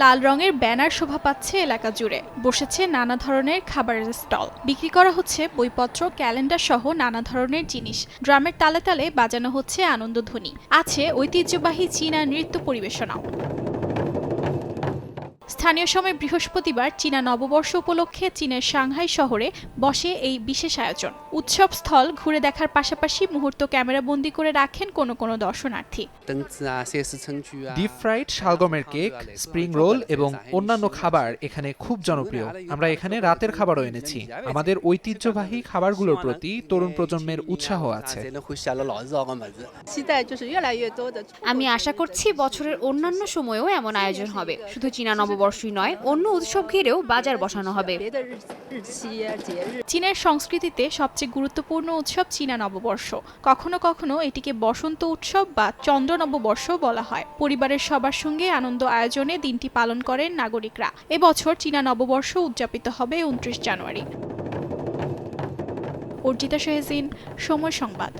লাল রঙের ব্যানার শোভা পাচ্ছে এলাকা জুড়ে। বসেছে নানা ধরনের খাবারের স্টল। বিক্রি করা হচ্ছে বইপত্র, ক্যালেন্ডার সহ নানা ধরনের জিনিস। ড্রামের তালে তালে বাজানো হচ্ছে আনন্দধ্বনি। আছে ঐতিহ্যবাহী চীনা নৃত্য পরিবেশনাও। স্থানীয় সময় বৃহস্পতিবার চীনা নববর্ষ উপলক্ষে চীনের সাংহাই শহরে বসে এই বিশেষ আয়োজন। উৎসব স্থল ঘুরে দেখার পাশাপাশি মুহূর্ত ক্যামেরাবন্দি করে রাখেন কোনো দর্শনার্থী। ডিপ ফ্রাইড শালগমের কেক, স্প্রিং রোল এবং অন্যান্য খাবার এখানে খুব জনপ্রিয়। আমরা এখানে রাতের খাবারও এনেছি। আমাদের ঐতিহ্যবাহী খাবারগুলোর প্রতি তরুণ প্রজন্মের উৎসাহ আছে। আমি আশা করছি বছরের অন্যান্য সময়েও এমন আয়োজন হবে। শুধু চীনা নববর্ষই নয়, অন্য উৎসব ঘিরেও বাজার বসানো হবে। চীনের সংস্কৃতিতে সবচেয়ে গুরুত্বপূর্ণ উৎসব চীনা নববর্ষ। কখনো কখনো এটিকে বসন্ত উৎসব বা চন্দ্র নববর্ষ বলা হয়। পরিবারের সবার সঙ্গে আনন্দ আয়োজনে দিনটি পালন করেন নাগরিকরা। এবছর চীনা নববর্ষ উদযাপিত হবে 29 জানুয়ারি। অর্জিতা শাহজিন, সময় সংবাদ।